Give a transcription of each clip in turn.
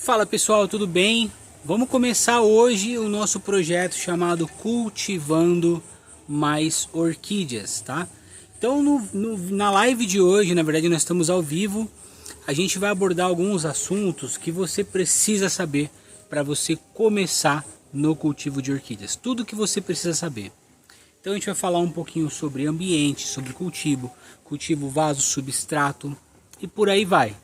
Fala pessoal, tudo bem? Vamos começar hoje o nosso projeto chamado Cultivando Mais Orquídeas, tá? Então na live de hoje, na verdade nós estamos ao vivo, a gente vai abordar alguns assuntos que você precisa saber para você começar no cultivo de orquídeas. Tudo que você precisa saber. Então a gente vai falar um pouquinho sobre ambiente, sobre cultivo, vaso, substrato e por aí vai.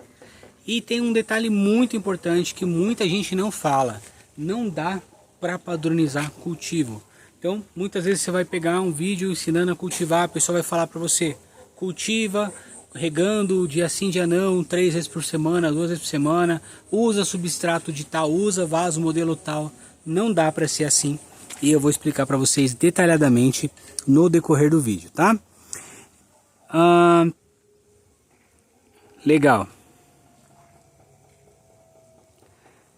E tem um detalhe muito importante que muita gente não fala. Não dá para padronizar cultivo. Então, muitas vezes você vai pegar um vídeo ensinando a cultivar, a pessoa vai falar para você, cultiva regando dia sim, dia não, 3 vezes por semana, 2 vezes por semana, usa substrato de tal, usa vaso modelo tal. Não dá para ser assim. E eu vou explicar para vocês detalhadamente no decorrer do vídeo, tá? Legal.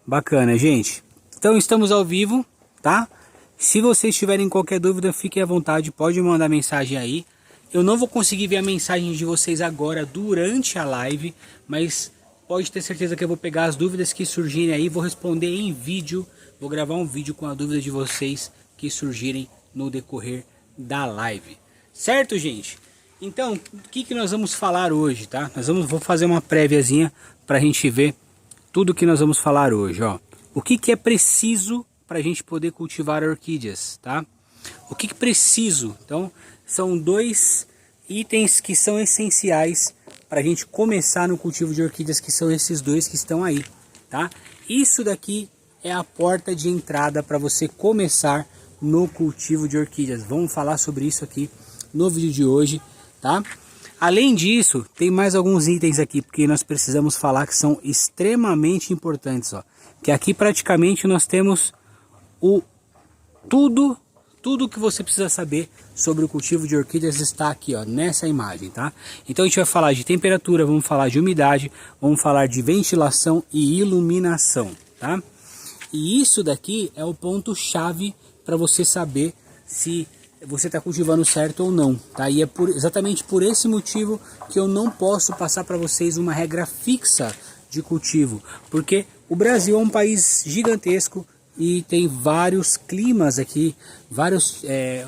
Bacana, gente. Então estamos ao vivo, tá? Se vocês tiverem qualquer dúvida, fiquem à vontade, pode mandar mensagem aí. Eu não vou conseguir ver a mensagem de vocês agora durante a live, mas pode ter certeza que eu vou pegar as dúvidas que surgirem aí, vou responder em vídeo, vou gravar um vídeo com a dúvida de vocês que surgirem no decorrer da live. Certo, gente? Então, o que nós vamos falar hoje, tá? Vou fazer uma préviazinha para a gente ver tudo que nós vamos falar hoje, ó. O que é preciso para a gente poder cultivar orquídeas, tá? O que preciso? Então, são dois itens que são essenciais para a gente começar no cultivo de orquídeas, que são esses dois que estão aí, tá? Isso daqui é a porta de entrada para você começar no cultivo de orquídeas. Vamos falar sobre isso aqui no vídeo de hoje, tá? Além disso, tem mais alguns itens aqui, porque nós precisamos falar que são extremamente importantes, ó. Que aqui praticamente nós temos tudo que você precisa saber sobre o cultivo de orquídeas está aqui, ó, nessa imagem, tá? Então a gente vai falar de temperatura, vamos falar de umidade, vamos falar de ventilação e iluminação, tá? E isso daqui é o ponto chave para você saber se você está cultivando certo ou não, tá? E é exatamente por esse motivo que eu não posso passar para vocês uma regra fixa de cultivo, porque o Brasil é um país gigantesco e tem vários climas aqui, vários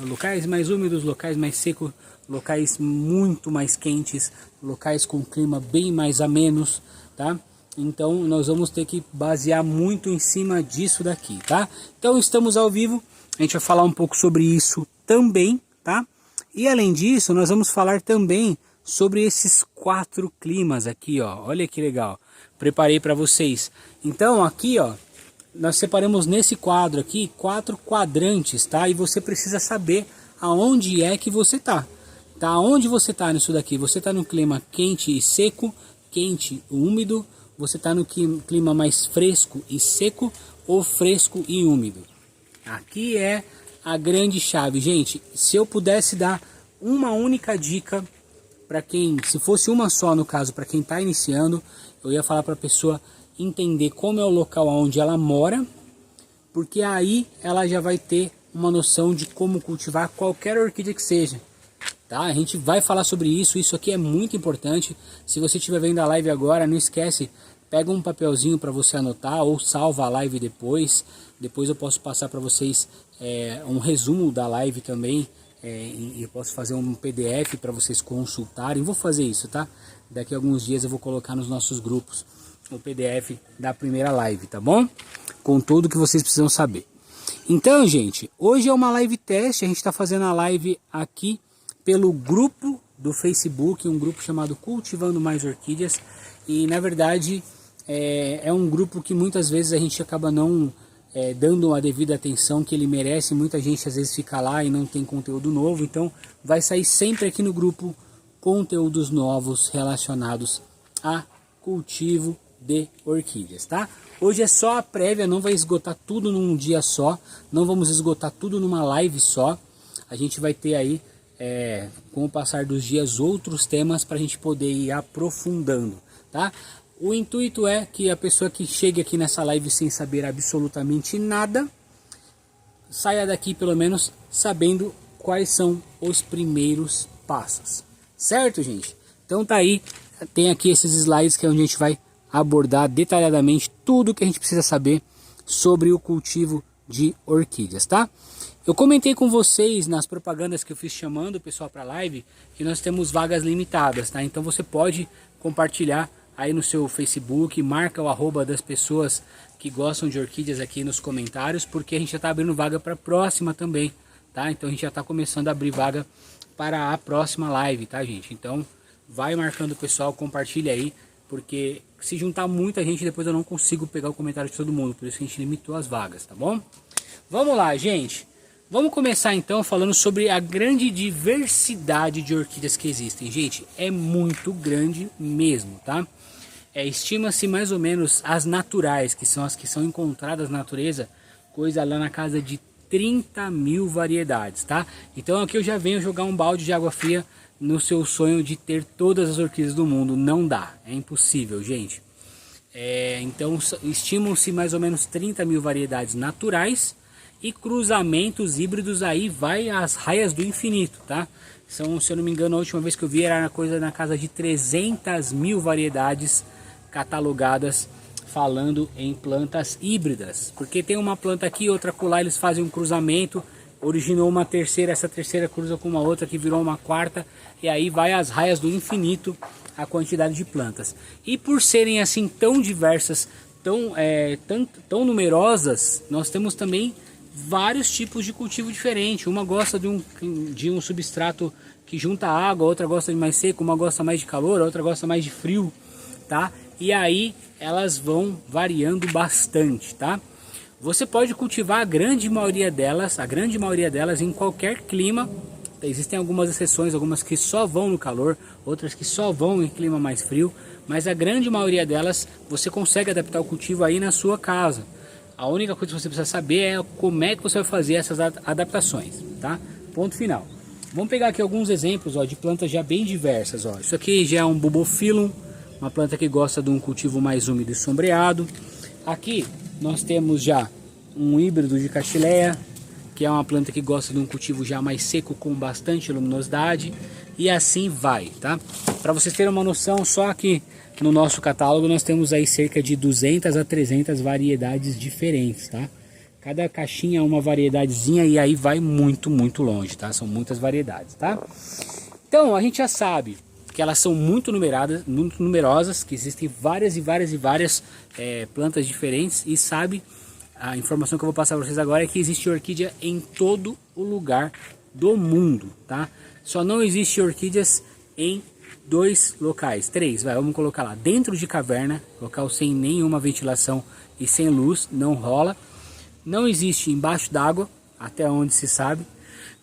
locais mais úmidos, locais mais secos, locais muito mais quentes, locais com clima bem mais amenos, tá? Então nós vamos ter que basear muito em cima disso daqui, tá? Então estamos ao vivo, a gente vai falar um pouco sobre isso também, tá? E além disso, nós vamos falar também sobre esses 4 climas aqui, ó. Olha que legal. Preparei para vocês. Então, aqui, ó, nós separamos nesse quadro aqui 4 quadrantes, tá? E você precisa saber aonde é que você tá. Tá? Onde você tá nisso daqui? Você tá no clima quente e seco, quente e úmido? Você tá no clima mais fresco e seco ou fresco e úmido? Aqui é a grande chave, gente. Se eu pudesse dar uma única dica para quem, se fosse uma só no caso, para quem está iniciando, eu ia falar para a pessoa entender como é o local onde ela mora, porque aí ela já vai ter uma noção de como cultivar qualquer orquídea que seja, tá? A gente vai falar sobre isso, isso aqui é muito importante. Se você estiver vendo a live agora, não esquece, pega um papelzinho para você anotar ou salva a live depois. Depois eu posso passar para vocês um resumo da live também. E eu posso fazer um PDF para vocês consultarem. Vou fazer isso, tá? Daqui a alguns dias eu vou colocar nos nossos grupos o PDF da primeira live, tá bom? Com tudo que vocês precisam saber. Então, gente, hoje é uma live teste. A gente está fazendo a live aqui pelo grupo do Facebook, um grupo chamado Cultivando Mais Orquídeas. E na verdade é um grupo que muitas vezes a gente acaba não dando a devida atenção que ele merece. Muita gente às vezes fica lá e não tem conteúdo novo, então vai sair sempre aqui no grupo conteúdos novos relacionados a cultivo de orquídeas, tá? Hoje é só a prévia, não vai esgotar tudo num dia só, não vamos esgotar tudo numa live só. A gente vai ter aí com o passar dos dias outros temas para a gente poder ir aprofundando, tá? O intuito é que a pessoa que chegue aqui nessa live sem saber absolutamente nada, saia daqui pelo menos sabendo quais são os primeiros passos. Certo, gente? Então tá aí, tem aqui esses slides que é onde a gente vai abordar detalhadamente tudo que a gente precisa saber sobre o cultivo de orquídeas, tá? Eu comentei com vocês nas propagandas que eu fiz chamando o pessoal para a live que nós temos vagas limitadas, tá? Então você pode compartilhar aí no seu Facebook, marca o arroba das pessoas que gostam de orquídeas aqui nos comentários, porque a gente já está abrindo vaga para a próxima também, tá? Então a gente já está começando a abrir vaga para a próxima live, tá, gente? Então vai marcando o pessoal, compartilha aí, porque se juntar muita gente depois eu não consigo pegar o comentário de todo mundo, por isso que a gente limitou as vagas, tá bom? Vamos lá, gente. Vamos começar então falando sobre a grande diversidade de orquídeas que existem. Gente, é muito grande mesmo, tá? Estima-se mais ou menos as naturais, que são as que são encontradas na natureza, coisa lá na casa de 30 mil variedades, tá? Então aqui eu já venho jogar um balde de água fria no seu sonho de ter todas as orquídeas do mundo. Não dá, é impossível, gente. Então estimam-se mais ou menos 30 mil variedades naturais e cruzamentos híbridos, aí vai às raias do infinito, tá? São, se eu não me engano, a última vez que eu vi era uma coisa na casa de 300 mil variedades catalogadas, falando em plantas híbridas, porque tem uma planta aqui, outra acolá, eles fazem um cruzamento, originou uma terceira, essa terceira cruza com uma outra que virou uma quarta, e aí vai às raias do infinito a quantidade de plantas. E por serem assim tão diversas, tão numerosas, nós temos também vários tipos de cultivo diferente. Uma gosta de um substrato que junta água, outra gosta de mais seco, uma gosta mais de calor, outra gosta mais de frio, tá? E aí elas vão variando bastante, tá? Você pode cultivar a grande maioria delas em qualquer clima. Existem algumas exceções, algumas que só vão no calor, outras que só vão em clima mais frio, mas a grande maioria delas você consegue adaptar o cultivo aí na sua casa. A única coisa que você precisa saber é como é que você vai fazer essas adaptações, tá? Ponto final. Vamos pegar aqui alguns exemplos, ó, de plantas já bem diversas, ó. Isso aqui já é um Bulbophyllum, uma planta que gosta de um cultivo mais úmido e sombreado. Aqui nós temos já um híbrido de Cattleya, que é uma planta que gosta de um cultivo já mais seco com bastante luminosidade, e assim vai, tá? Para vocês terem uma noção, só aqui no nosso catálogo nós temos aí cerca de 200 a 300 variedades diferentes, tá? Cada caixinha é uma variedadezinha e aí vai muito, muito longe, tá? São muitas variedades, tá? Então a gente já sabe que elas são muito numerosas, que existem várias plantas diferentes, e sabe, a informação que eu vou passar para vocês agora é que existe orquídea em todo o lugar do mundo, tá? Só não existe orquídeas em 2 locais, 3, vamos colocar lá, dentro de caverna, local sem nenhuma ventilação e sem luz, não rola. Não existe embaixo d'água, até onde se sabe,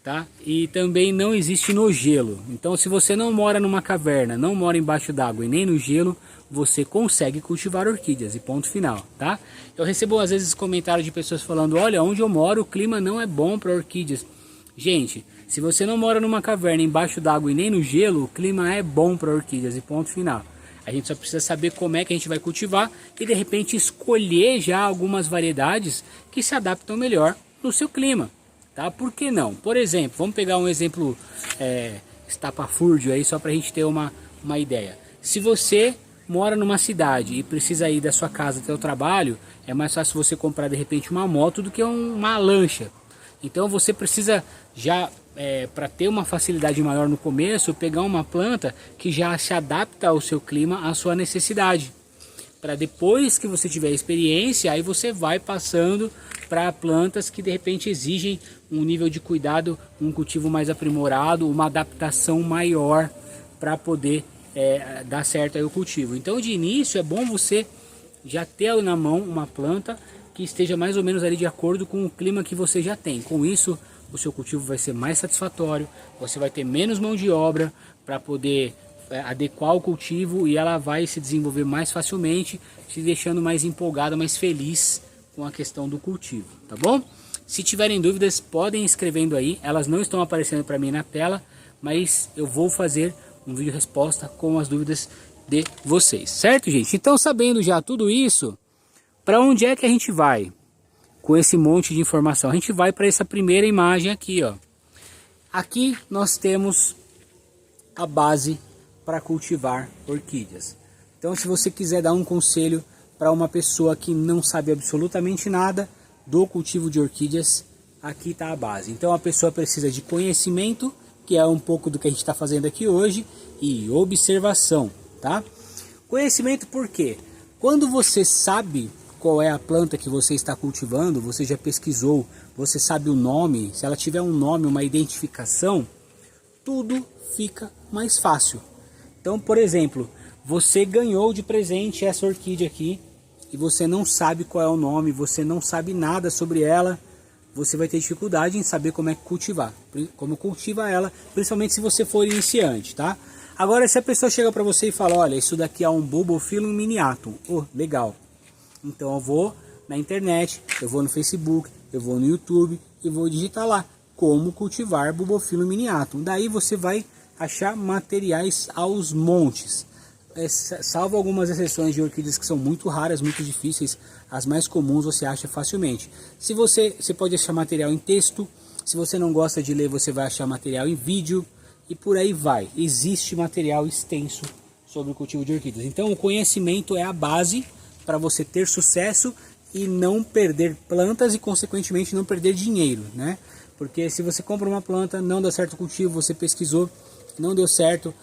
tá? E também não existe no gelo. Então se você não mora numa caverna, não mora embaixo d'água e nem no gelo, você consegue cultivar orquídeas, e ponto final, tá? Eu recebo às vezes comentários de pessoas falando, olha, onde eu moro o clima não é bom para orquídeas. Gente, se você não mora numa caverna embaixo d'água e nem no gelo, o clima é bom para orquídeas, e ponto final. A gente só precisa saber como é que a gente vai cultivar e de repente escolher já algumas variedades que se adaptam melhor no seu clima, tá? Por que não? Por exemplo, vamos pegar um exemplo estapafúrdio aí, só para a gente ter uma ideia. Se você mora numa cidade e precisa ir da sua casa até o trabalho, é mais fácil você comprar de repente uma moto do que uma lancha. Então você precisa já, para ter uma facilidade maior no começo, pegar uma planta que já se adapta ao seu clima, à sua necessidade. Para depois que você tiver experiência, aí você vai passando para plantas que de repente exigem um nível de cuidado, um cultivo mais aprimorado, uma adaptação maior para poder dar certo aí o cultivo. Então de início é bom você já ter na mão uma planta que esteja mais ou menos ali de acordo com o clima que você já tem. Com isso o seu cultivo vai ser mais satisfatório, você vai ter menos mão de obra para poder adequar o cultivo, e ela vai se desenvolver mais facilmente, te deixando mais empolgado, mais feliz com a questão do cultivo, tá bom? Se tiverem dúvidas, podem ir escrevendo aí, elas não estão aparecendo para mim na tela, mas eu vou fazer um vídeo resposta com as dúvidas de vocês, certo, gente? Então, sabendo já tudo isso, para onde é que a gente vai com esse monte de informação? A gente vai para essa primeira imagem aqui, ó. Aqui nós temos a base para cultivar orquídeas. Então se você quiser dar um conselho para uma pessoa que não sabe absolutamente nada do cultivo de orquídeas, aqui está a base. Então a pessoa precisa de conhecimento, que é um pouco do que a gente está fazendo aqui hoje, e observação, tá? Conhecimento por quê? Quando você sabe qual é a planta que você está cultivando, você já pesquisou, você sabe o nome, se ela tiver um nome, uma identificação, tudo fica mais fácil. Então, por exemplo, você ganhou de presente essa orquídea aqui e você não sabe qual é o nome, você não sabe nada sobre ela, você vai ter dificuldade em saber como é que cultivar, como cultiva ela, principalmente se você for iniciante, tá? Agora, se a pessoa chega para você e fala, olha, isso daqui é um Bulbophyllum miniatum, legal. Então eu vou na internet, eu vou no Facebook, eu vou no YouTube e vou digitar lá como cultivar Bulbophyllum miniatum. Daí você vai achar materiais aos montes. Salvo algumas exceções de orquídeas que são muito raras, muito difíceis, as mais comuns você acha facilmente. Você pode achar material em texto, se você não gosta de ler, você vai achar material em vídeo e por aí vai. Existe material extenso sobre o cultivo de orquídeas. Então o conhecimento é a base para você ter sucesso e não perder plantas e consequentemente não perder dinheiro, né? Porque se você compra uma planta, não deu certo o cultivo, você pesquisou, não deu certo.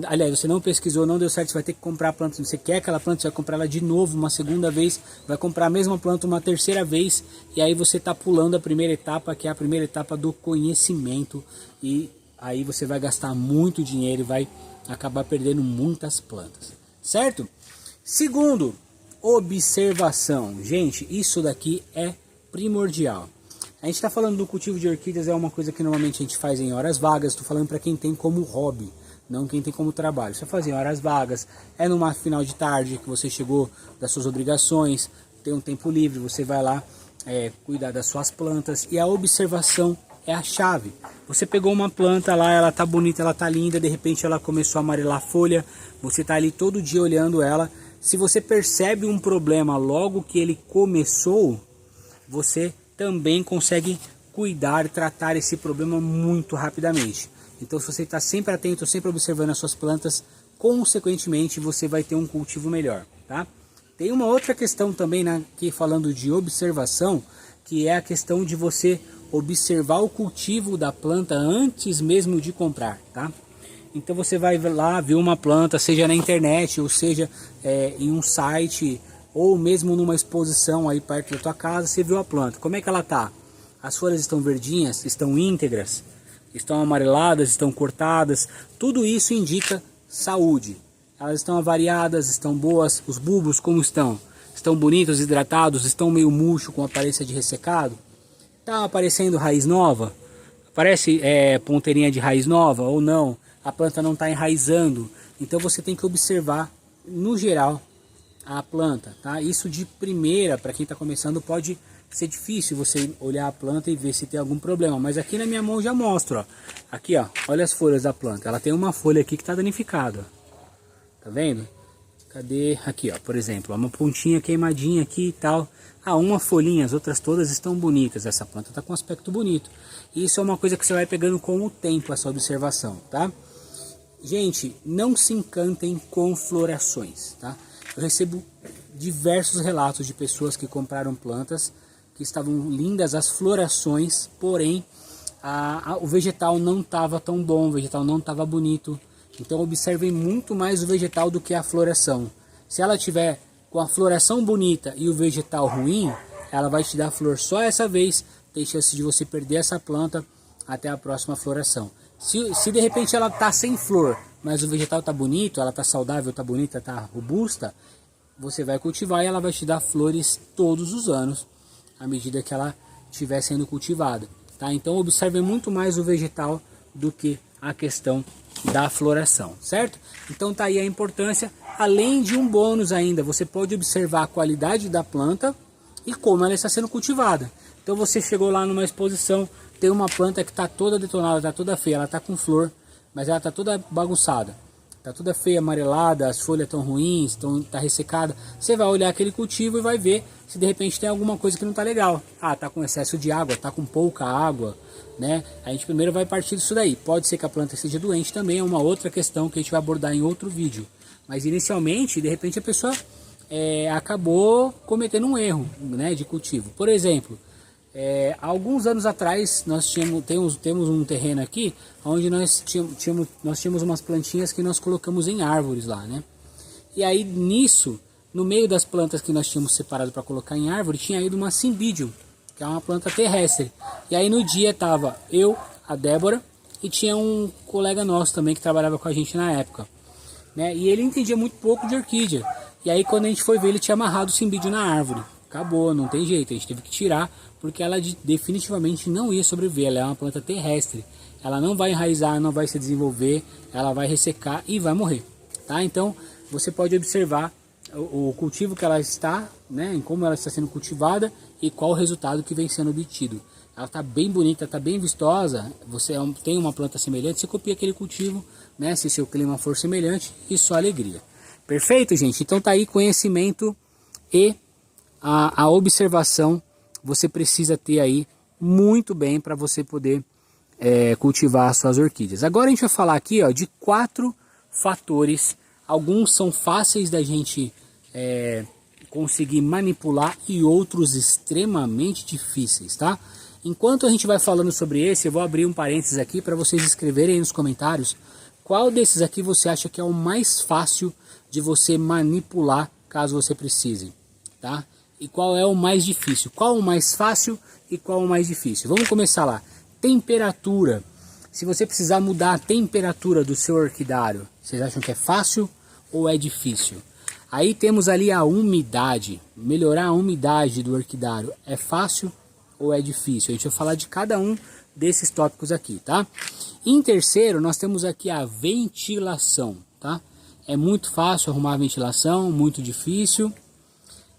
Aliás, você não pesquisou, não deu certo, você vai ter que comprar a planta. Você quer aquela planta, você vai comprar ela de novo uma segunda vez, vai comprar a mesma planta uma terceira vez, e aí você está pulando a primeira etapa, que é a primeira etapa do conhecimento, e aí você vai gastar muito dinheiro e vai acabar perdendo muitas plantas, certo? Segundo, observação. Gente, isso daqui é primordial. A gente está falando do cultivo de orquídeas, é uma coisa que normalmente a gente faz em horas vagas, estou falando para quem tem como hobby, não quem tem como trabalho. Você faz em horas vagas, é numa final de tarde que você chegou das suas obrigações, tem um tempo livre, você vai lá cuidar das suas plantas, e a observação é a chave. Você pegou uma planta lá, ela tá bonita, ela tá linda, de repente ela começou a amarelar a folha, você tá ali todo dia olhando ela. Se você percebe um problema logo que ele começou, você também consegue cuidar, tratar esse problema muito rapidamente. Então se você está sempre atento, sempre observando as suas plantas, consequentemente você vai ter um cultivo melhor, tá? Tem uma outra questão também, né, que falando de observação, que é a questão de você observar o cultivo da planta antes mesmo de comprar, tá? Então você vai lá ver uma planta, seja na internet, ou seja em um site, ou mesmo numa exposição aí perto da tua casa, você viu a planta. Como é que ela tá? As folhas estão verdinhas, estão íntegras, estão amareladas, estão cortadas. Tudo isso indica saúde. Elas estão avariadas, estão boas, os bulbos como estão? Estão bonitos, hidratados, estão meio murcho com aparência de ressecado? Está aparecendo raiz nova? Aparece ponteirinha de raiz nova ou não? A planta não está enraizando. Então você tem que observar, no geral, a planta, tá? Isso de primeira, para quem está começando, pode ser difícil você olhar a planta e ver se tem algum problema. Mas aqui na minha mão já mostro, ó. Aqui, ó, olha as folhas da planta. Ela tem uma folha aqui que está danificada. Tá vendo? Cadê? Aqui, ó, por exemplo, uma pontinha queimadinha aqui e tal. Uma folhinha, as outras todas estão bonitas. Essa planta está com um aspecto bonito. E isso é uma coisa que você vai pegando com o tempo, essa observação, tá? Gente, não se encantem com florações, tá? Eu recebo diversos relatos de pessoas que compraram plantas que estavam lindas as florações, porém o vegetal não estava tão bom, o vegetal não estava bonito. Então observem muito mais o vegetal do que a floração. Se ela tiver com a floração bonita e o vegetal ruim, ela vai te dar flor só essa vez, tem chance de você perder essa planta até a próxima floração. Se de repente ela está sem flor, mas o vegetal está bonito, ela está saudável, está bonita, está robusta, você vai cultivar e ela vai te dar flores todos os anos, à medida que ela estiver sendo cultivada, tá? Então observe muito mais o vegetal do que a questão da floração, certo? Então tá aí a importância, além de um bônus ainda, você pode observar a qualidade da planta e como ela está sendo cultivada. Então você chegou lá numa exposição, tem uma planta que está toda detonada, está toda feia, ela está com flor, mas ela está toda bagunçada, está toda feia, amarelada, as folhas estão ruins, está ressecada. Você vai olhar aquele cultivo e vai ver se de repente tem alguma coisa que não está legal. Está com excesso de água, está com pouca água, né? A gente primeiro vai partir disso daí. Pode ser que a planta esteja doente também, é uma outra questão que a gente vai abordar em outro vídeo. Mas inicialmente, de repente a pessoa acabou cometendo um erro, né, de cultivo. Por exemplo, alguns anos atrás nós temos um terreno aqui onde nós tínhamos umas plantinhas que nós colocamos em árvores lá, né? E aí nisso, no meio das plantas que nós tínhamos separado para colocar em árvore, tinha ido uma Cymbidium, que é uma planta terrestre. E aí no dia tava eu, a Débora, e tinha um colega nosso também que trabalhava com a gente na época, né? E ele entendia muito pouco de orquídea. E aí quando a gente foi ver, ele tinha amarrado o Cymbidium na árvore. Acabou, não tem jeito, a gente teve que tirar, porque ela definitivamente não ia sobreviver. Ela é uma planta terrestre, ela não vai enraizar, não vai se desenvolver, ela vai ressecar e vai morrer, tá? Então você pode observar o cultivo que ela está, né, em como ela está sendo cultivada e qual o resultado que vem sendo obtido. Ela está bem bonita, está bem vistosa. Você tem uma planta semelhante, você copia aquele cultivo, né, se seu clima for semelhante, e só alegria. Perfeito, gente? Então tá aí conhecimento e a observação você precisa ter aí muito bem para você poder cultivar as suas orquídeas. Agora a gente vai falar aqui, ó, de 4 fatores. Alguns são fáceis da gente conseguir manipular e outros extremamente difíceis, tá? Enquanto a gente vai falando sobre esse, eu vou abrir um parênteses aqui para vocês escreverem aí nos comentários qual desses aqui você acha que é o mais fácil de você manipular caso você precise, tá? E qual é o mais difícil? Qual o mais fácil e qual o mais difícil? Vamos começar lá. Temperatura. Se você precisar mudar a temperatura do seu orquidário, vocês acham que é fácil ou é difícil? Aí temos ali a umidade. Melhorar a umidade do orquidário é fácil ou é difícil? A gente vai falar de cada um desses tópicos aqui, tá? Em terceiro, nós temos aqui a ventilação, tá? É muito fácil arrumar a ventilação, muito difícil.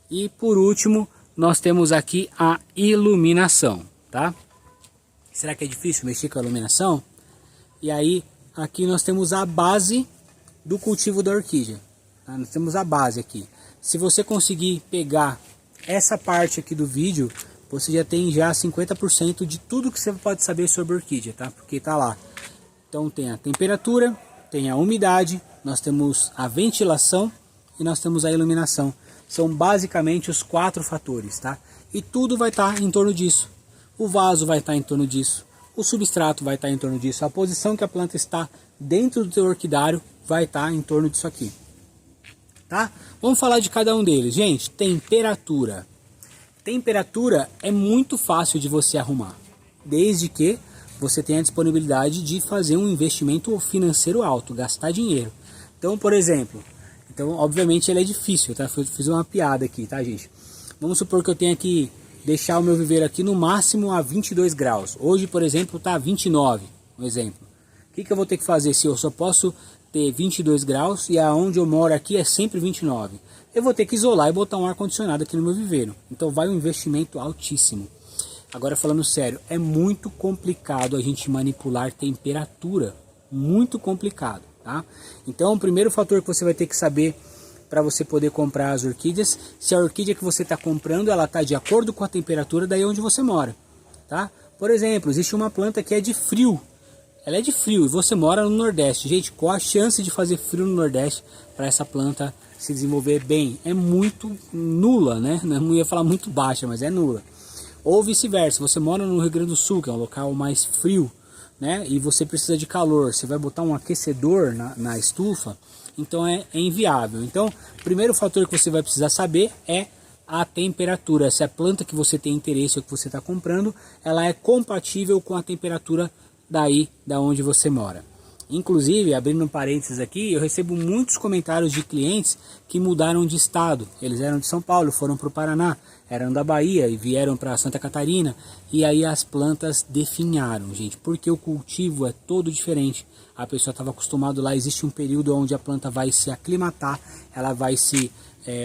E por último, nós temos aqui a iluminação, tá? Será que é difícil mexer com a iluminação? E aí, aqui nós temos a base do cultivo da orquídea, tá? Nós temos a base aqui. Se você conseguir pegar essa parte aqui do vídeo, você já tem 50% de tudo que você pode saber sobre orquídea, tá? Porque tá lá. Então tem a temperatura, tem a umidade, nós temos a ventilação e nós temos a iluminação. São basicamente os 4 fatores, tá? E tudo vai estar em torno disso. O vaso vai estar em torno disso. O substrato vai estar em torno disso. A posição que a planta está dentro do seu orquidário vai estar em torno disso aqui, tá? Vamos falar de cada um deles. Gente, temperatura. Temperatura é muito fácil de você arrumar, desde que você tenha a disponibilidade de fazer um investimento financeiro alto, gastar dinheiro. Então, por exemplo, obviamente ele é difícil, tá? Eu fiz uma piada aqui, tá, gente? Vamos supor que eu tenha que deixar o meu viveiro aqui no máximo a 22 graus. Hoje, por exemplo, tá 29, um exemplo. O que eu vou ter que fazer se eu só posso ter 22 graus e aonde eu moro aqui é sempre 29? Eu vou ter que isolar e botar um ar-condicionado aqui no meu viveiro. Então vai um investimento altíssimo. Agora falando sério, é muito complicado a gente manipular temperatura. Muito complicado, tá? Então o primeiro fator que você vai ter que saber para você poder comprar as orquídeas, se a orquídea que você está comprando, ela está de acordo com a temperatura daí onde você mora, tá? Por exemplo, existe uma planta que é de frio. Ela é de frio e você mora no Nordeste. Gente, qual a chance de fazer frio no Nordeste para essa planta se desenvolver bem? É muito nula, né? Não ia falar muito baixa, mas é nula. Ou vice-versa, você mora no Rio Grande do Sul, que é um local mais frio, né? E você precisa de calor, você vai botar um aquecedor na estufa, então é inviável. Então, o primeiro fator que você vai precisar saber é a temperatura. Se a planta que você tem interesse ou que você está comprando, ela é compatível com a temperatura daí da onde você mora. Inclusive, abrindo um parênteses aqui, eu recebo muitos comentários de clientes que mudaram de estado. Eles eram de São Paulo, foram para o Paraná, eram da Bahia e vieram para Santa Catarina. E aí as plantas definharam, gente, porque o cultivo é todo diferente. A pessoa estava acostumada lá, existe um período onde a planta vai se aclimatar, ela vai se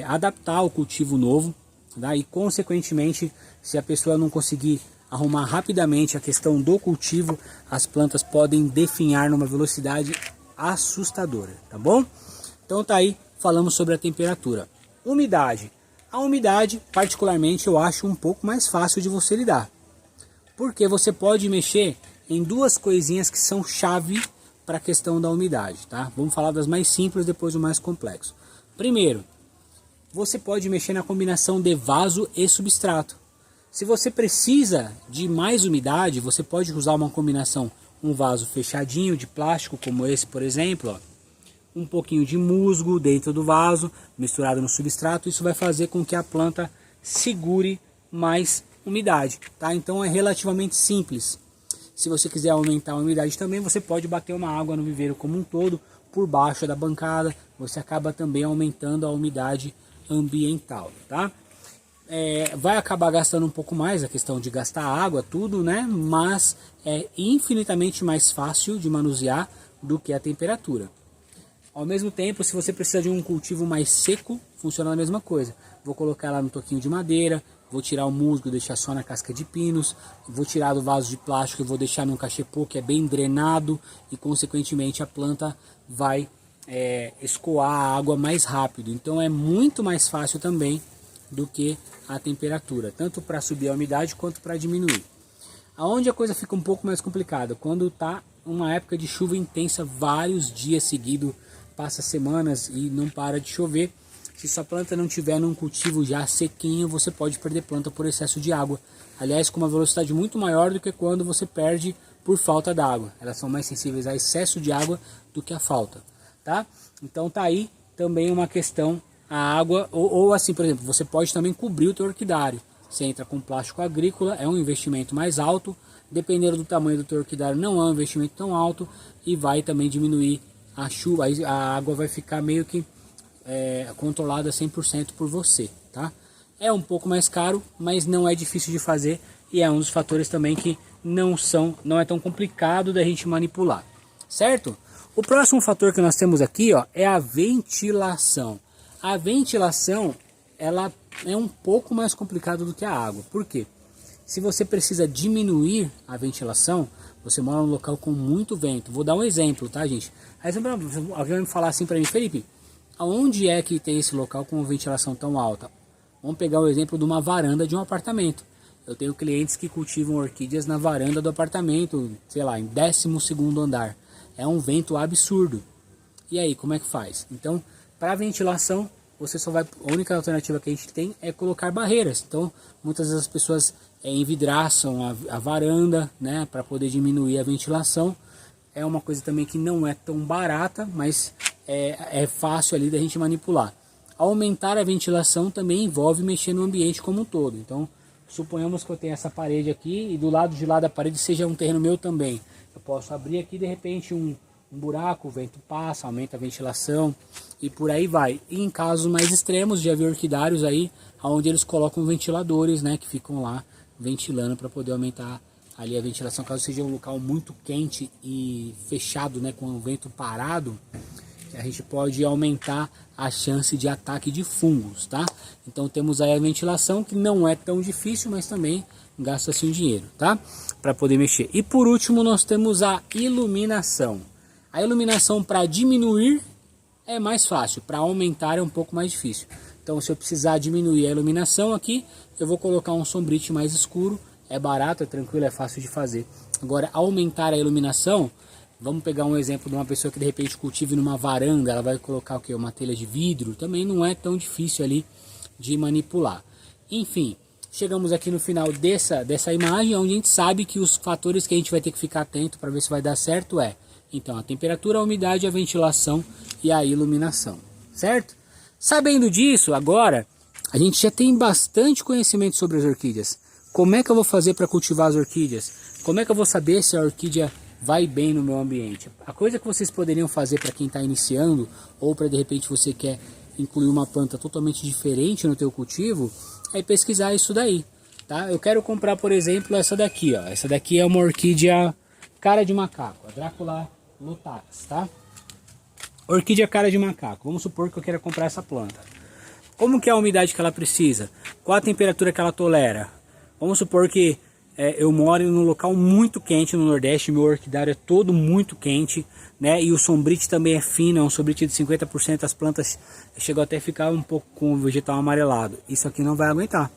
adaptar ao cultivo novo, tá? E consequentemente, se a pessoa não conseguir arrumar rapidamente a questão do cultivo, as plantas podem definhar numa velocidade assustadora, tá bom? Então tá aí, falamos sobre a temperatura. Umidade. A umidade, particularmente, eu acho um pouco mais fácil de você lidar. Porque você pode mexer em duas coisinhas que são chave para a questão da umidade, tá? Vamos falar das mais simples, depois do mais complexo. Primeiro, você pode mexer na combinação de vaso e substrato. Se você precisa de mais umidade, você pode usar uma combinação, um vaso fechadinho de plástico, como esse, por exemplo, ó, um pouquinho de musgo dentro do vaso, misturado no substrato. Isso vai fazer com que a planta segure mais umidade, tá? Então é relativamente simples. Se você quiser aumentar a umidade também, você pode bater uma água no viveiro como um todo, por baixo da bancada, você acaba também aumentando a umidade ambiental, tá? Vai acabar gastando um pouco mais, a questão de gastar água, tudo, né? Mas é infinitamente mais fácil de manusear do que a temperatura. Ao mesmo tempo, se você precisa de um cultivo mais seco, funciona a mesma coisa. Vou colocar lá no toquinho de madeira, vou tirar o musgo e deixar só na casca de pinos, vou tirar do vaso de plástico e vou deixar num cachepô que é bem drenado e consequentemente a planta vai escoar a água mais rápido. Então é muito mais fácil também do que a temperatura, tanto para subir a umidade quanto para diminuir. Aonde a coisa fica um pouco mais complicada, quando está uma época de chuva intensa, vários dias seguidos, passa semanas e não para de chover. Se sua planta não tiver num cultivo já sequinho, você pode perder planta por excesso de água. Aliás, com uma velocidade muito maior do que quando você perde por falta d'água. Elas são mais sensíveis a excesso de água do que a falta, tá? Então tá aí também uma questão, a água, ou assim, por exemplo, você pode também cobrir o teu orquidário. Você entra com plástico agrícola, é um investimento mais alto, dependendo do tamanho do teu orquidário não é um investimento tão alto e vai também diminuir a chuva, a água vai ficar meio que controlada 100% por você, tá? É um pouco mais caro, mas não é difícil de fazer e é um dos fatores também que não é tão complicado da gente manipular, certo? O próximo fator que nós temos aqui, ó, é a ventilação. A ventilação, ela é um pouco mais complicada do que a água. Por quê? Se você precisa diminuir a ventilação, você mora num local com muito vento. Vou dar um exemplo, tá, gente? Aí alguém vai me falar assim para mim, Felipe, aonde é que tem esse local com ventilação tão alta? Vamos pegar o exemplo de uma varanda de um apartamento. Eu tenho clientes que cultivam orquídeas na varanda do apartamento, sei lá, em 12º andar. É um vento absurdo. E aí, como é que faz? Então, para ventilação, a única alternativa que a gente tem é colocar barreiras. Então, muitas vezes as pessoas envidraçam a varanda, né, para poder diminuir a ventilação. É uma coisa também que não é tão barata, mas é fácil ali da gente manipular. Aumentar a ventilação também envolve mexer no ambiente como um todo. Então, suponhamos que eu tenho essa parede aqui e do lado de lá da parede seja um terreno meu também. Eu posso abrir aqui de repente um buraco, o vento passa, aumenta a ventilação e por aí vai. E em casos mais extremos, já vi orquidários aí, onde eles colocam ventiladores, né, que ficam lá ventilando para poder aumentar ali a ventilação, caso seja um local muito quente e fechado, né, com o vento parado, a gente pode aumentar a chance de ataque de fungos, tá? Então temos aí a ventilação, que não é tão difícil, mas também gasta-se um dinheiro, tá? Para poder mexer. E por último nós temos a iluminação. A iluminação para diminuir é mais fácil, para aumentar é um pouco mais difícil. Então se eu precisar diminuir a iluminação aqui, eu vou colocar um sombrite mais escuro, é barato, é tranquilo, é fácil de fazer. Agora aumentar a iluminação, vamos pegar um exemplo de uma pessoa que de repente cultive numa varanda, ela vai colocar o quê? Uma telha de vidro, também não é tão difícil ali de manipular. Enfim, chegamos aqui no final dessa imagem, onde a gente sabe que os fatores que a gente vai ter que ficar atento para ver se vai dar certo então a temperatura, a umidade, a ventilação e a iluminação, certo? Sabendo disso, agora a gente já tem bastante conhecimento sobre as orquídeas. Como é que eu vou fazer para cultivar as orquídeas? Como é que eu vou saber se a orquídea vai bem no meu ambiente? A coisa que vocês poderiam fazer para quem está iniciando, ou para de repente você quer incluir uma planta totalmente diferente no teu cultivo, é pesquisar isso daí, tá? Eu quero comprar, por exemplo, essa daqui, ó. Essa daqui é uma orquídea cara de macaco, a Dracula lutax, tá? Orquídea cara de macaco. Vamos supor que eu queira comprar essa planta. Como que é a umidade que ela precisa? Qual a temperatura que ela tolera? Vamos supor que eu moro num local muito quente no Nordeste, meu orquidário é todo muito quente, né? E o sombrite também é fino, é um sombrite de 50%, as plantas chegam até a ficar um pouco com o vegetal amarelado. Isso aqui não vai aguentar.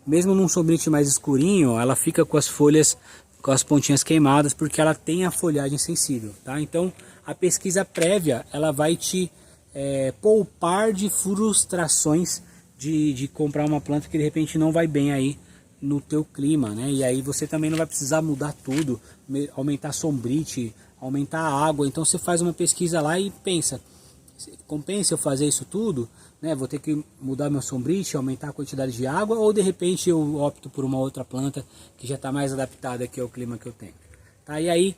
Mesmo num sombrite mais escurinho, ela fica com as folhas com as pontinhas queimadas, porque ela tem a folhagem sensível, tá? Então a pesquisa prévia ela vai te poupar de frustrações de comprar uma planta que de repente não vai bem aí no teu clima, né? E aí você também não vai precisar mudar tudo, aumentar a sombrite, aumentar a água. Então você faz uma pesquisa lá e pensa, compensa eu fazer isso tudo, né? Vou ter que mudar meu sombrite, aumentar a quantidade de água, ou de repente eu opto por uma outra planta que já está mais adaptada aqui ao clima que eu tenho, tá? E aí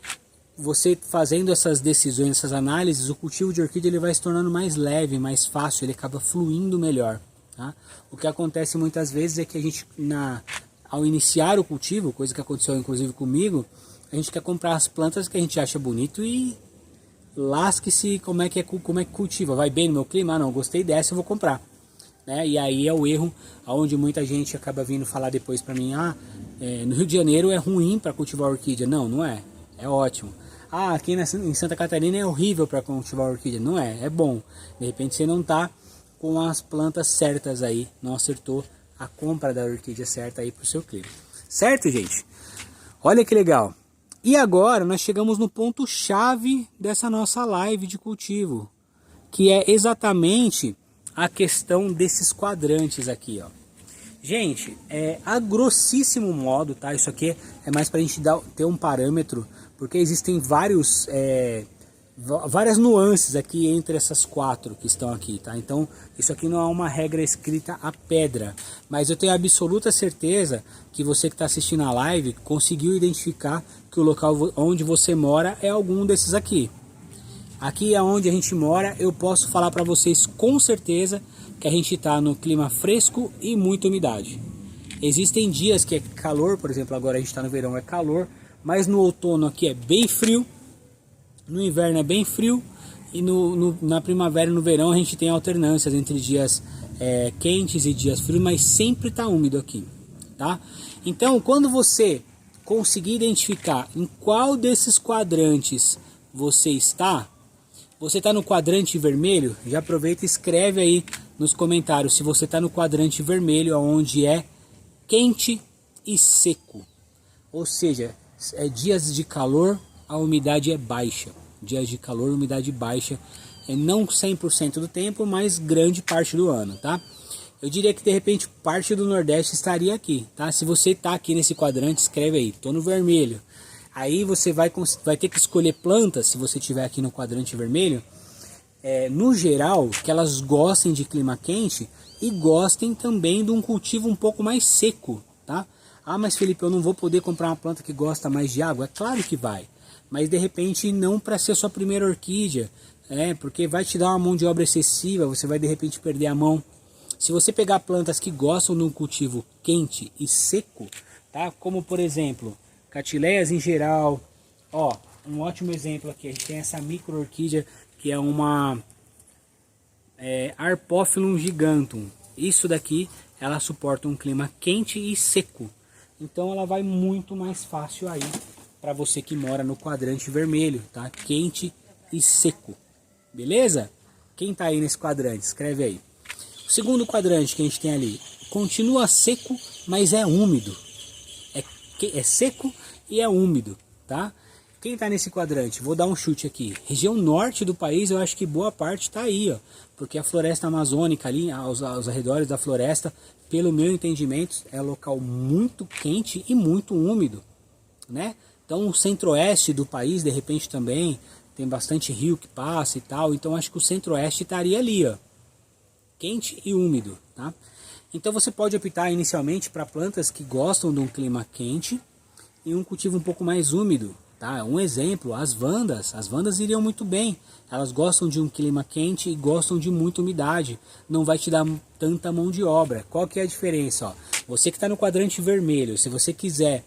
você fazendo essas decisões, essas análises, o cultivo de orquídea ele vai se tornando mais leve, mais fácil, ele acaba fluindo melhor, tá? O que acontece muitas vezes é que a gente, ao iniciar o cultivo, coisa que aconteceu inclusive comigo, a gente quer comprar as plantas que a gente acha bonito e lasque-se como é que cultiva, vai bem no meu clima? Ah, não, gostei dessa, eu vou comprar, né? E aí é o erro, onde muita gente acaba vindo falar depois para mim, no Rio de Janeiro é ruim para cultivar orquídea. Não, não é, é ótimo. Aqui em Santa Catarina é horrível para cultivar orquídea. Não é, é bom. De repente você não está com as plantas certas aí, não acertou a compra da orquídea certa aí para o seu clima. Certo, gente? Olha que legal. E agora nós chegamos no ponto chave dessa nossa live de cultivo, que é exatamente a questão desses quadrantes aqui, ó. Gente, a grossíssimo modo, tá? Isso aqui é mais para a gente ter um parâmetro, porque existem várias nuances aqui entre essas quatro que estão aqui, tá? Então, isso aqui não é uma regra escrita à pedra, mas eu tenho absoluta certeza que você que está assistindo a live conseguiu identificar que o local onde você mora é algum desses aqui. Aqui é onde a gente mora, eu posso falar para vocês com certeza que a gente está no clima fresco e muita umidade. Existem dias que é calor, por exemplo, agora a gente está no verão, é calor, mas no outono aqui é bem frio, no inverno é bem frio, e na primavera e no verão a gente tem alternâncias entre dias quentes e dias frios, mas sempre está úmido aqui, tá? Então, quando você conseguir identificar em qual desses quadrantes você está no quadrante vermelho, já aproveita e escreve aí nos comentários se você está no quadrante vermelho, onde é quente e seco. Ou seja, dias de calor, a umidade é baixa. Dias de calor, umidade baixa, não 100% do tempo, mas grande parte do ano, tá? Eu diria que de repente parte do Nordeste estaria aqui, tá? Se você está aqui nesse quadrante, escreve aí, tô no vermelho. Aí você vai ter que escolher plantas, se você estiver aqui no quadrante vermelho, no geral, que elas gostem de clima quente e gostem também de um cultivo um pouco mais seco, tá? Mas Felipe, eu não vou poder comprar uma planta que gosta mais de água? É claro que vai, mas de repente não para ser sua primeira orquídea, porque vai te dar uma mão de obra excessiva, você vai de repente perder a mão. Se você pegar plantas que gostam de um cultivo quente e seco, tá? Como por exemplo, Catileias em geral, um ótimo exemplo aqui, a gente tem essa micro orquídea que é uma Arpophyllum giganteum. Isso daqui, ela suporta um clima quente e seco. Então ela vai muito mais fácil aí para você que mora no quadrante vermelho, tá? Quente e seco. Beleza? Quem tá aí nesse quadrante, escreve aí. O segundo quadrante que a gente tem ali, continua seco, mas é úmido. É seco e é úmido, tá? Quem está nesse quadrante? Vou dar um chute aqui. Região norte do país, eu acho que boa parte está aí, ó. Porque a floresta amazônica ali, aos arredores da floresta, pelo meu entendimento, é local muito quente e muito úmido, né? Então o centro-oeste do país, de repente também, tem bastante rio que passa e tal. Então acho que o centro-oeste estaria ali, ó. Quente e úmido, tá? Então você pode optar inicialmente para plantas que gostam de um clima quente e um cultivo um pouco mais úmido. Tá? Um exemplo, as vandas iriam muito bem. Elas gostam de um clima quente e gostam de muita umidade. Não vai te dar tanta mão de obra. Qual que é a diferença? Ó? Você que está no quadrante vermelho, se você quiser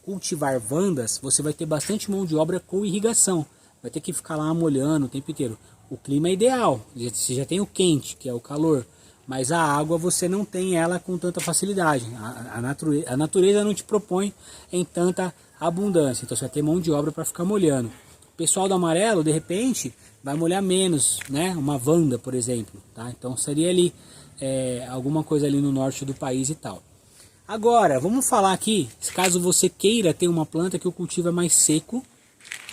cultivar vandas, você vai ter bastante mão de obra com irrigação. Vai ter que ficar lá molhando o tempo inteiro. O clima é ideal. Você já tem o quente, que é o calor. Mas a água você não tem ela com tanta facilidade. A natureza não te propõe em tanta abundância, então você vai ter mão de obra para ficar molhando. O pessoal do amarelo, de repente, vai molhar menos, né? Uma vanda, por exemplo, tá? Então seria ali alguma coisa ali no norte do país e tal. Agora, vamos falar aqui, caso você queira ter uma planta que o cultivo é mais seco,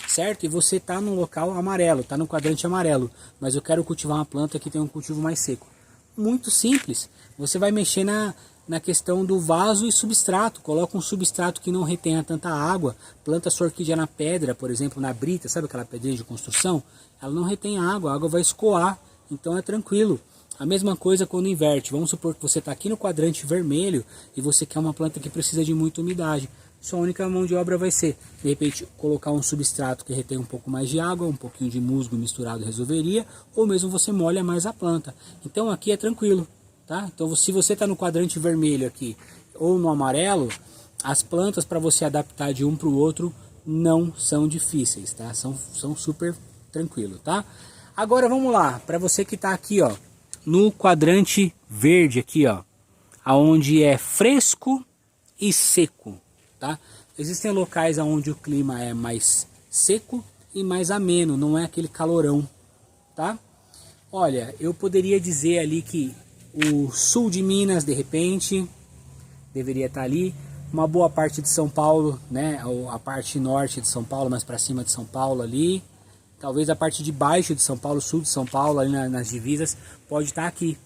certo? E você está no local amarelo, está no quadrante amarelo, mas eu quero cultivar uma planta que tem um cultivo mais seco. Muito simples, você vai mexer na questão do vaso e substrato, coloca um substrato que não retenha tanta água, planta sua orquídea na pedra, por exemplo, na brita, sabe aquela pedrinha de construção? Ela não retém água, a água vai escoar, então é tranquilo. A mesma coisa quando inverte, vamos supor que você está aqui no quadrante vermelho e você quer uma planta que precisa de muita umidade. Sua única mão de obra vai ser, de repente, colocar um substrato que retém um pouco mais de água, um pouquinho de musgo misturado resolveria, ou mesmo você molha mais a planta. Então aqui é tranquilo, tá? Então se você está no quadrante vermelho aqui ou no amarelo, as plantas para você adaptar de um para o outro não são difíceis, tá? São super tranquilo, tá? Agora vamos lá, para você que está aqui, ó, no quadrante verde aqui, ó, aonde é fresco e seco, tá? Existem locais onde o clima é mais seco e mais ameno, não é aquele calorão, tá? Olha, eu poderia dizer ali que o sul de Minas, de repente, deveria estar ali, uma boa parte de São Paulo, né? A parte norte de São Paulo, mais para cima de São Paulo ali. Talvez a parte de baixo de São Paulo, sul de São Paulo, ali nas divisas, pode estar aqui.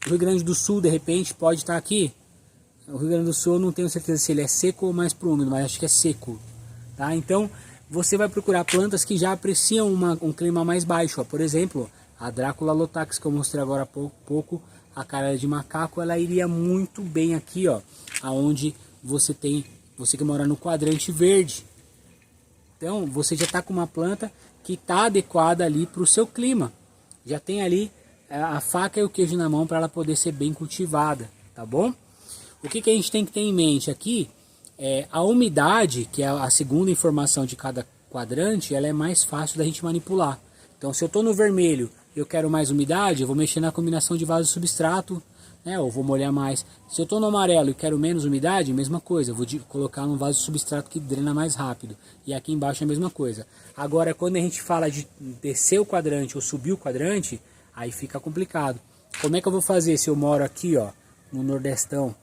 O Rio Grande do Sul, de repente, pode estar aqui. O Rio Grande do Sul, eu não tenho certeza se ele é seco ou mais pro úmido, mas acho que é seco. Tá? Então, você vai procurar plantas que já apreciam um clima mais baixo. Ó. Por exemplo, a Drácula Lotax, que eu mostrei agora há pouco, a cara de macaco, ela iria muito bem aqui, ó, aonde você que mora no quadrante verde. Então, você já está com uma planta que está adequada ali para o seu clima. Já tem ali a faca e o queijo na mão para ela poder ser bem cultivada, tá bom? O que a gente tem que ter em mente aqui é a umidade, que é a segunda informação de cada quadrante, ela é mais fácil da gente manipular. Então, se eu estou no vermelho e eu quero mais umidade, eu vou mexer na combinação de vaso e substrato, né, ou vou molhar mais. Se eu estou no amarelo e quero menos umidade, mesma coisa, eu vou colocar num vaso substrato que drena mais rápido. E aqui embaixo é a mesma coisa. Agora, quando a gente fala de descer o quadrante ou subir o quadrante, aí fica complicado. Como é que eu vou fazer se eu moro aqui, ó, no Nordestão,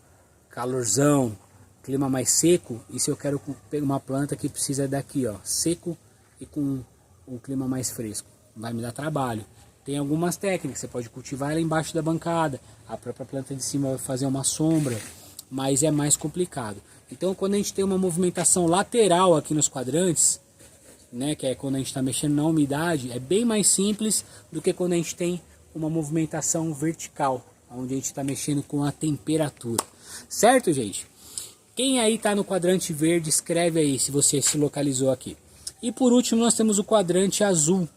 calorzão, clima mais seco, e se eu quero pegar uma planta que precisa daqui, ó, seco e com um clima mais fresco? Vai me dar trabalho. Tem algumas técnicas, você pode cultivar ela embaixo da bancada, a própria planta de cima vai fazer uma sombra, mas é mais complicado. Então, quando a gente tem uma movimentação lateral aqui nos quadrantes, né, que é quando a gente está mexendo na umidade, é bem mais simples do que quando a gente tem uma movimentação vertical, onde a gente está mexendo com a temperatura. Certo, gente? Quem aí está no quadrante verde, escreve aí se você se localizou aqui. E por último, nós temos o quadrante azul,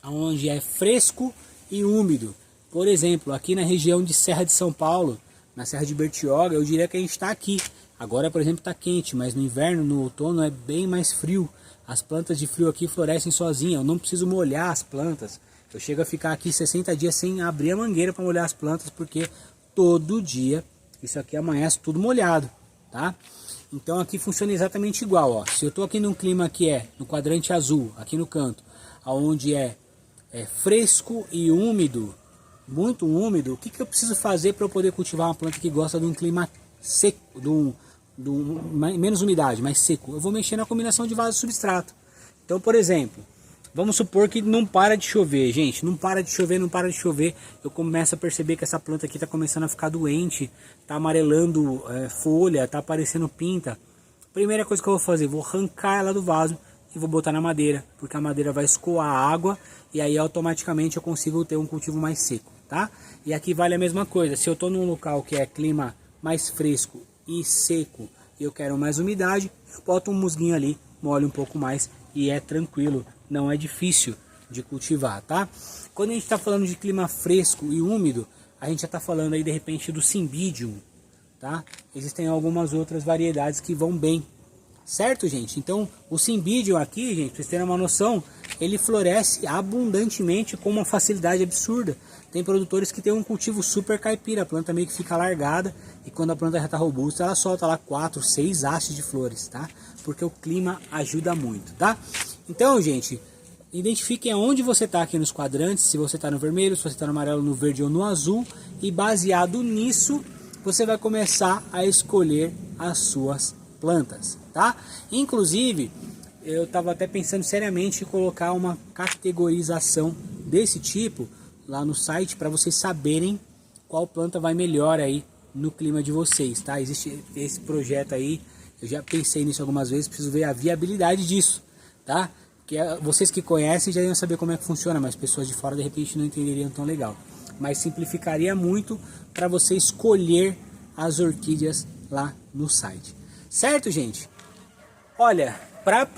onde é fresco e úmido. Por exemplo, aqui na região de Serra de São Paulo, na Serra de Bertioga, eu diria que a gente está aqui. Agora, por exemplo, está quente, mas no inverno, no outono, é bem mais frio. As plantas de frio aqui florescem sozinhas, eu não preciso molhar as plantas. Eu chego a ficar aqui 60 dias sem abrir a mangueira para molhar as plantas, porque todo dia isso aqui amanhece tudo molhado, tá? Então aqui funciona exatamente igual, ó. Se eu estou aqui num clima que é no quadrante azul, aqui no canto, onde é fresco e úmido, muito úmido, o que eu preciso fazer para eu poder cultivar uma planta que gosta de um clima seco, menos umidade, mais seco? Eu vou mexer na combinação de vaso e substrato. Então, por exemplo, vamos supor que não para de chover, gente, não para de chover, eu começo a perceber que essa planta aqui está começando a ficar doente, está amarelando folha, está aparecendo pinta. Primeira coisa que eu vou fazer, vou arrancar ela do vaso e vou botar na madeira, porque a madeira vai escoar a água e aí automaticamente eu consigo ter um cultivo mais seco, tá? E aqui vale a mesma coisa, se eu estou num local que é clima mais fresco e seco e eu quero mais umidade, eu boto um musguinho ali, molho um pouco mais e é tranquilo, não é difícil de cultivar, tá? Quando a gente está falando de clima fresco e úmido, a gente já está falando aí de repente do Cymbidium, tá? Existem algumas outras variedades que vão bem. Certo, gente? Então, o Cymbidium aqui, gente, pra vocês terem uma noção, ele floresce abundantemente com uma facilidade absurda. Tem produtores que tem um cultivo super caipira, a planta meio que fica largada e quando a planta já está robusta, ela solta lá 4, 6 hastes de flores, tá? Porque o clima ajuda muito, tá? Então, gente, identifiquem aonde você está aqui nos quadrantes, se você está no vermelho, se você está no amarelo, no verde ou no azul, e baseado nisso, você vai começar a escolher as suas plantas, tá? Inclusive, eu estava até pensando seriamente em colocar uma categorização desse tipo lá no site para vocês saberem qual planta vai melhor aí no clima de vocês, tá? Existe esse projeto aí, eu já pensei nisso algumas vezes, preciso ver a viabilidade disso, tá? Porque vocês que conhecem já iam saber como é que funciona, mas pessoas de fora de repente não entenderiam tão legal. Mas simplificaria muito para você escolher as orquídeas lá no site. Certo, gente? Olha, para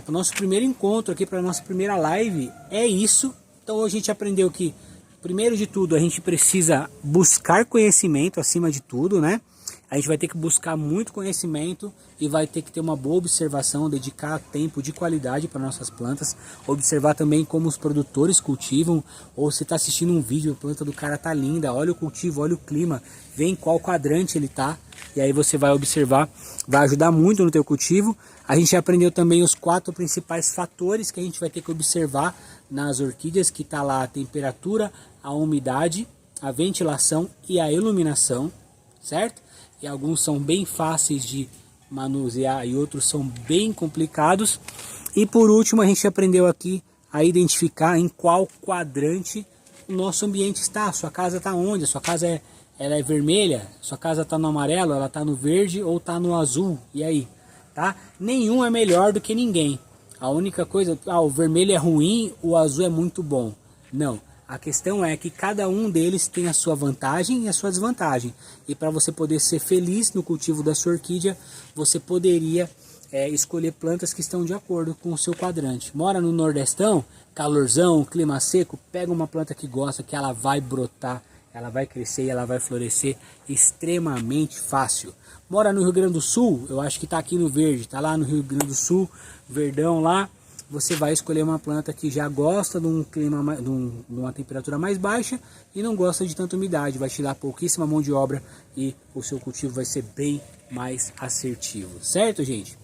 o nosso primeiro encontro aqui, para a nossa primeira live, é isso. Então hoje a gente aprendeu que, primeiro de tudo, a gente precisa buscar conhecimento acima de tudo, né? A gente vai ter que buscar muito conhecimento e vai ter que ter uma boa observação, dedicar tempo de qualidade para nossas plantas, observar também como os produtores cultivam, ou se está assistindo um vídeo, a planta do cara tá linda, olha o cultivo, olha o clima, vê em qual quadrante ele tá, e aí você vai observar, vai ajudar muito no teu cultivo. A gente aprendeu também os 4 principais fatores que a gente vai ter que observar nas orquídeas, que tá lá a temperatura, a umidade, a ventilação e a iluminação, certo? E alguns são bem fáceis de manusear e outros são bem complicados. E por último, a gente aprendeu aqui a identificar em qual quadrante o nosso ambiente está. A sua casa está onde? A sua casa ela é vermelha? A sua casa está no amarelo? Ela está no verde ou está no azul? E aí? Tá? Nenhum é melhor do que ninguém. A única coisa, o vermelho é ruim, o azul é muito bom. Não. A questão é que cada um deles tem a sua vantagem e a sua desvantagem. E para você poder ser feliz no cultivo da sua orquídea, você poderia escolher plantas que estão de acordo com o seu quadrante. Mora no Nordestão, calorzão, clima seco, pega uma planta que gosta, que ela vai brotar, ela vai crescer e ela vai florescer extremamente fácil. Mora no Rio Grande do Sul, eu acho que está aqui no verde, está lá no Rio Grande do Sul, verdão lá. Você vai escolher uma planta que já gosta de um clima, de uma temperatura mais baixa e não gosta de tanta umidade. Vai te dar pouquíssima mão de obra e o seu cultivo vai ser bem mais assertivo. Certo, gente?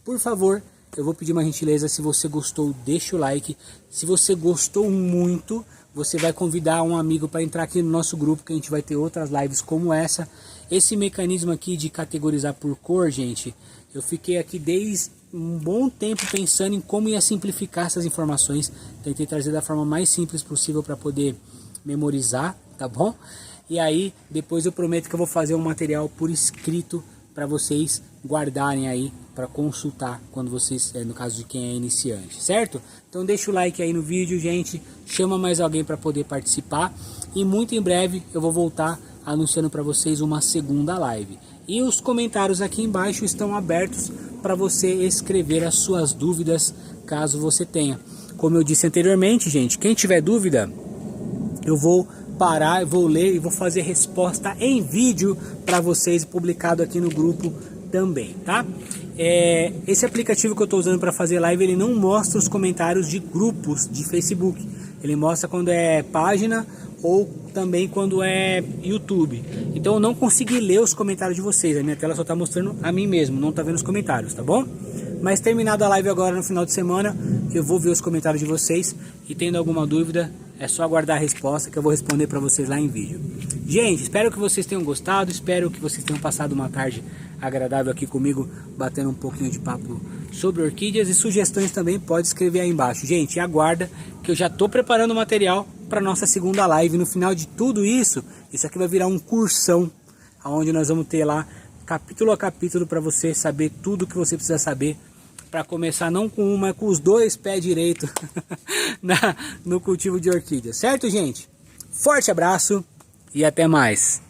Por favor, eu vou pedir uma gentileza, se você gostou, deixa o like. Se você gostou muito, você vai convidar um amigo para entrar aqui no nosso grupo, que a gente vai ter outras lives como essa. Esse mecanismo aqui de categorizar por cor, gente, eu fiquei aqui desde um bom tempo pensando em como ia simplificar essas informações. Tentei trazer da forma mais simples possível para poder memorizar, tá bom? E aí depois eu prometo que eu vou fazer um material por escrito para vocês guardarem aí para consultar quando vocês, no caso de quem é iniciante, certo? Então deixa o like aí no vídeo, gente, chama mais alguém para poder participar e muito em breve eu vou voltar anunciando para vocês uma segunda live. E os comentários aqui embaixo estão abertos para você escrever as suas dúvidas, caso você tenha. Como eu disse anteriormente, gente, quem tiver dúvida, eu vou parar, eu vou ler e vou fazer resposta em vídeo para vocês, publicado aqui no grupo também, tá? Esse aplicativo que eu estou usando para fazer live, ele não mostra os comentários de grupos de Facebook. Ele mostra quando é página ou também quando é YouTube. Então eu não consegui ler os comentários de vocês. A minha tela só está mostrando a mim mesmo, não está vendo os comentários, tá bom? Mas terminada a live agora no final de semana, eu vou ver os comentários de vocês. E tendo alguma dúvida, é só aguardar a resposta que eu vou responder para vocês lá em vídeo. Gente, espero que vocês tenham gostado, espero que vocês tenham passado uma tarde agradável aqui comigo, batendo um pouquinho de papo sobre orquídeas, e sugestões também pode escrever aí embaixo. Gente, e aguarda que eu já estou preparando o material para nossa segunda live. No final de tudo isso, isso aqui vai virar um cursão, onde nós vamos ter lá capítulo a capítulo para você saber tudo que você precisa saber para começar não com uma, mas com os 2 pés direito no cultivo de orquídeas. Certo, gente? Forte abraço e até mais!